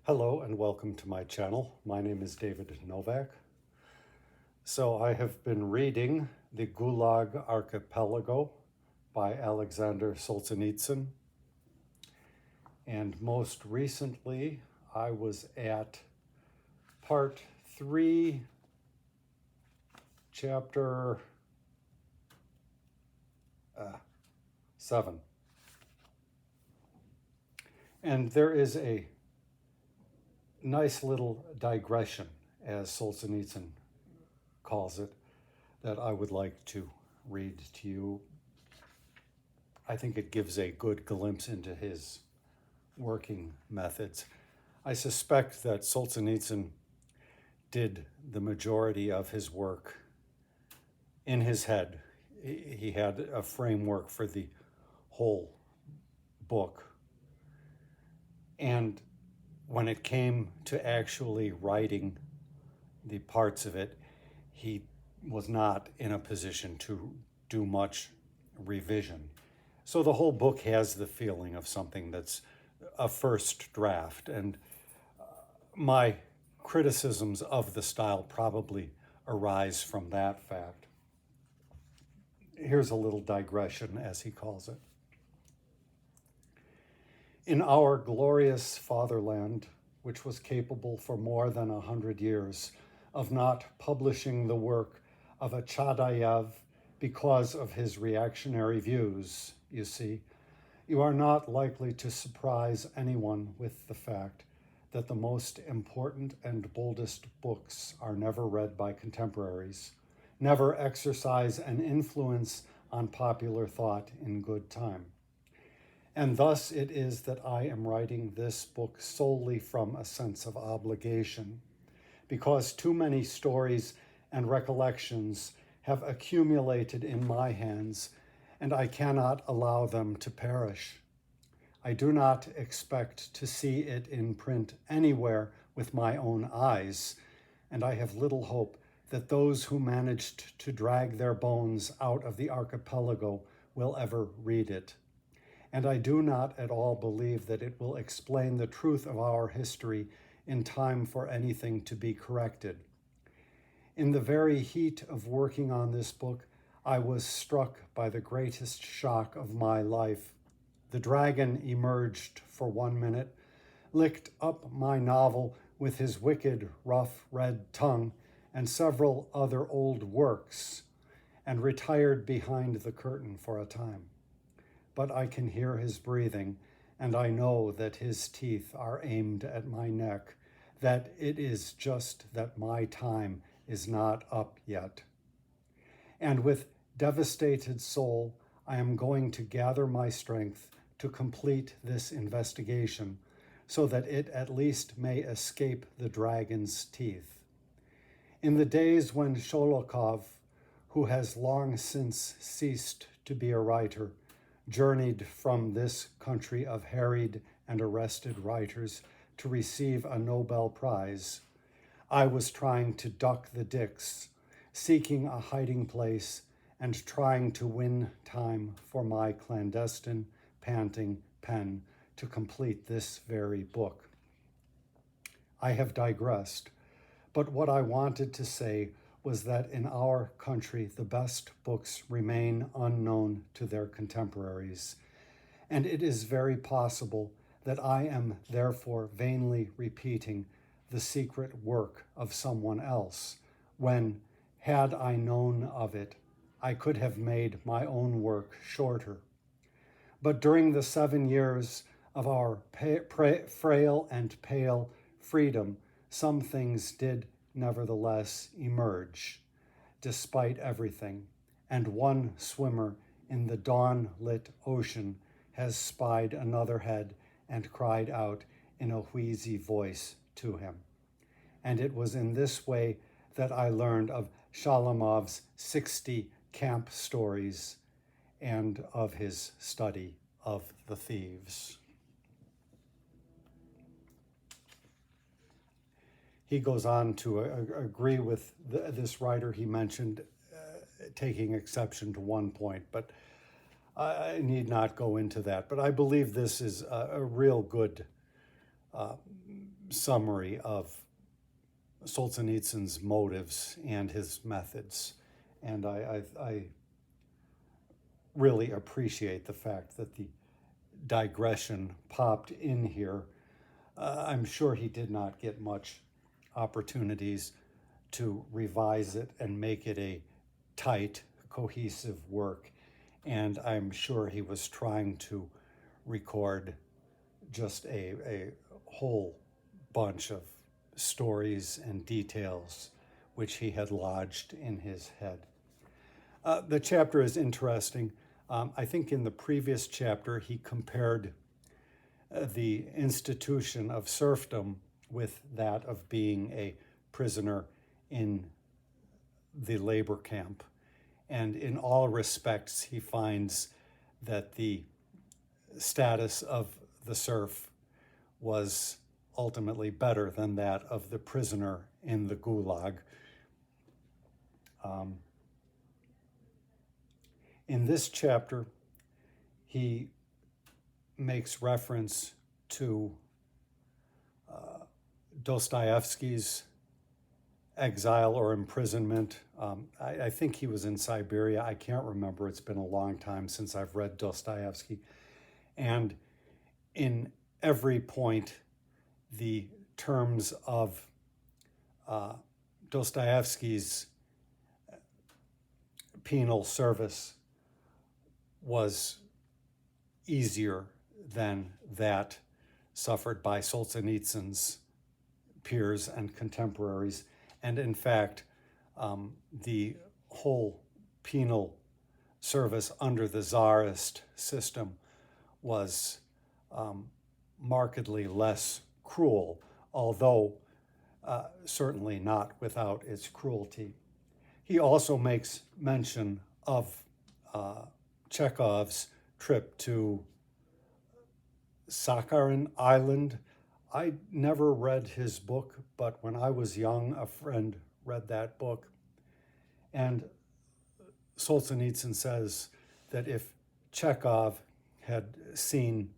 Hello and welcome to my channel. My name is David Novak. So I have been reading the Gulag Archipelago by Alexander Solzhenitsyn. And most recently I was at part 3, chapter 7. And there is a nice little digression, as Solzhenitsyn calls it, that I would like to read to you. I think it gives a good glimpse into his working methods. I suspect that Solzhenitsyn did the majority of his work in his head. He had a framework for the whole book. And when it came to actually writing the parts of it, he was not in a position to do much revision. So the whole book has the feeling of something that's a first draft, and my criticisms of the style probably arise from that fact. Here's a little digression, as he calls it. In our glorious fatherland, which was capable for more than 100 years of not publishing the work of a Chadayev because of his reactionary views, you see, you are not likely to surprise anyone with the fact that the most important and boldest books are never read by contemporaries, never exercise an influence on popular thought in good time. And thus it is that I am writing this book solely from a sense of obligation, because too many stories and recollections have accumulated in my hands, and I cannot allow them to perish. I do not expect to see it in print anywhere with my own eyes, and I have little hope that those who managed to drag their bones out of the archipelago will ever read it. And I do not at all believe that it will explain the truth of our history in time for anything to be corrected. In the very heat of working on this book, I was struck by the greatest shock of my life. The dragon emerged for 1 minute, licked up my novel with his wicked, rough red tongue and several other old works, and retired behind the curtain for a time. But I can hear his breathing, and I know that his teeth are aimed at my neck, that it is just that my time is not up yet. And with devastated soul, I am going to gather my strength to complete this investigation so that it at least may escape the dragon's teeth. In the days when Sholokhov, who has long since ceased to be a writer, journeyed from this country of harried and arrested writers to receive a Nobel Prize, I was trying to duck the dicks, seeking a hiding place and trying to win time for my clandestine, panting pen to complete this very book. I have digressed, but what I wanted to say was that in our country, the best books remain unknown to their contemporaries, and it is very possible that I am therefore vainly repeating the secret work of someone else, when, had I known of it, I could have made my own work shorter. But during the 7 years of our frail and pale freedom, some things did nevertheless emerge, despite everything, and one swimmer in the dawn-lit ocean has spied another head and cried out in a wheezy voice to him. And it was in this way that I learned of Shalamov's 60 camp stories and of his study of the thieves. He goes on to agree with this writer he mentioned, taking exception to one point, but I need not go into that. But I believe this is a real good summary of Solzhenitsyn's motives and his methods. And I really appreciate the fact that the digression popped in here. I'm sure he did not get much opportunities to revise it and make it a tight, cohesive work. And I'm sure he was trying to record just a whole bunch of stories and details which he had lodged in his head. The chapter is interesting. I think in the previous chapter he compared the institution of serfdom with that of being a prisoner in the labor camp. And in all respects, he finds that the status of the serf was ultimately better than that of the prisoner in the Gulag. In this chapter, he makes reference to Dostoevsky's exile or imprisonment. I think he was in Siberia. I can't remember. It's been a long time since I've read Dostoevsky. And in every point, the terms of Dostoevsky's penal service was easier than that suffered by Solzhenitsyn's peers and contemporaries. And in fact, the whole penal service under the Tsarist system was markedly less cruel, although certainly not without its cruelty. He also makes mention of Chekhov's trip to Sakhalin Island. I never read his book, but when I was young, a friend read that book. And Solzhenitsyn says that if Chekhov had seen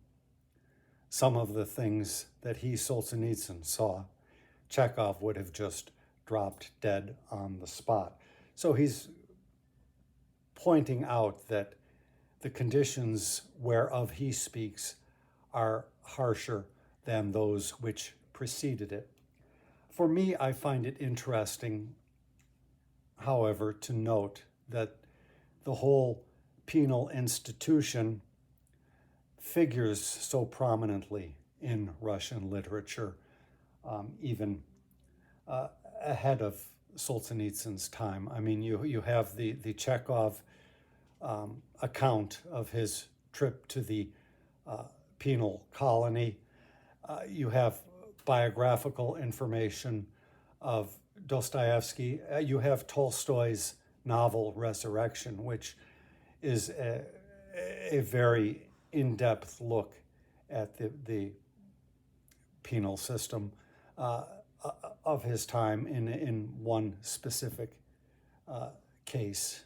some of the things that he, Solzhenitsyn, saw, Chekhov would have just dropped dead on the spot. So he's pointing out that the conditions whereof he speaks are harsher than those which preceded it. For me, I find it interesting, however, to note that the whole penal institution figures so prominently in Russian literature, even ahead of Solzhenitsyn's time. I mean, you have the Chekhov account of his trip to the penal colony. You have biographical information of Dostoevsky. You have Tolstoy's novel Resurrection, which is a very in-depth look at the penal system of his time in one specific case.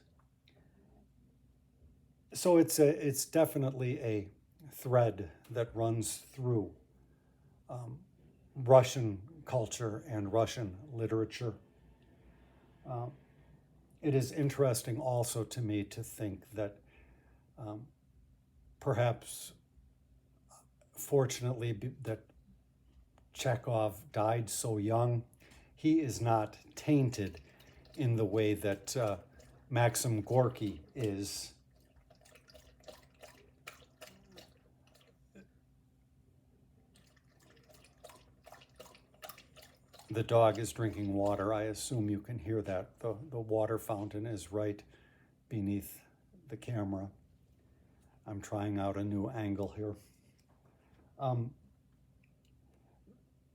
So it's definitely a thread that runs through Russian culture and Russian literature. It is interesting also to me to think that perhaps, fortunately, that Chekhov died so young, he is not tainted in the way that Maxim Gorky is. The dog is drinking water. I assume you can hear that. The water fountain is right beneath the camera. I'm trying out a new angle here.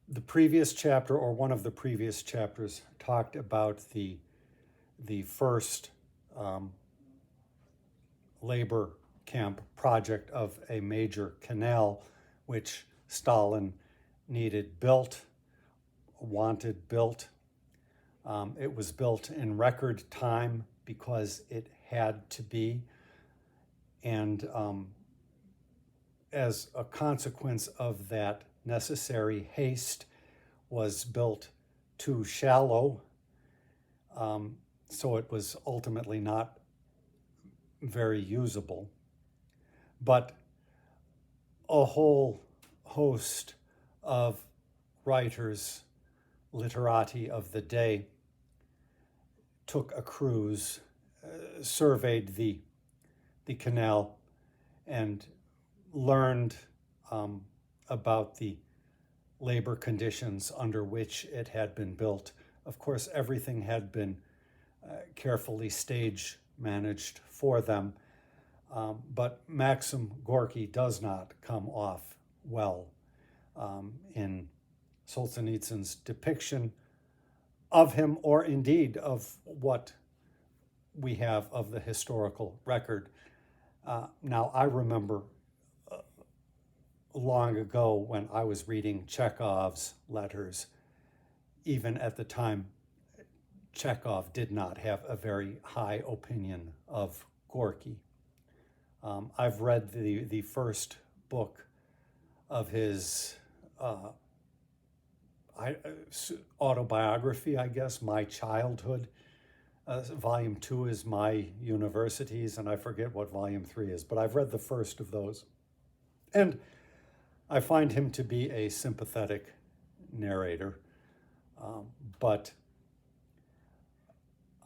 The previous chapter, or one of the previous chapters, talked about the first labor camp project of a major canal, which Stalin wanted built. It was built in record time because it had to be. And as a consequence of that necessary haste, was built too shallow, so it was ultimately not very usable. But a whole host of writers, literati of the day, took a cruise, surveyed the canal, and learned about the labor conditions under which it had been built. Of course, everything had been carefully stage managed for them, but Maxim Gorky does not come off well in Solzhenitsyn's depiction of him, or indeed of what we have of the historical record. Now, I remember long ago when I was reading Chekhov's letters, even at the time, Chekhov did not have a very high opinion of Gorky. I've read the first book of his autobiography, I guess, My Childhood. Volume 2 is My Universities, and I forget what Volume 3 is, but I've read the first of those. And I find him to be a sympathetic narrator, but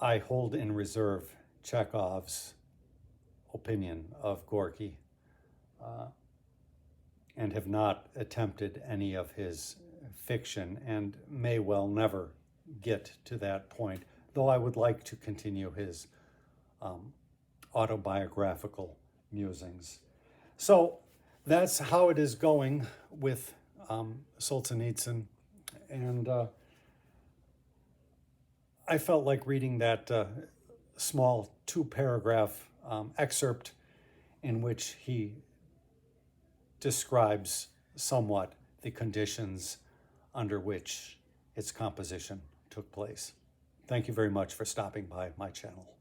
I hold in reserve Chekhov's opinion of Gorky and have not attempted any of his fiction and may well never get to that point, though I would like to continue his autobiographical musings. So that's how it is going with Solzhenitsyn, and I felt like reading that small 2-paragraph excerpt in which he describes somewhat the conditions under which its composition took place. Thank you very much for stopping by my channel.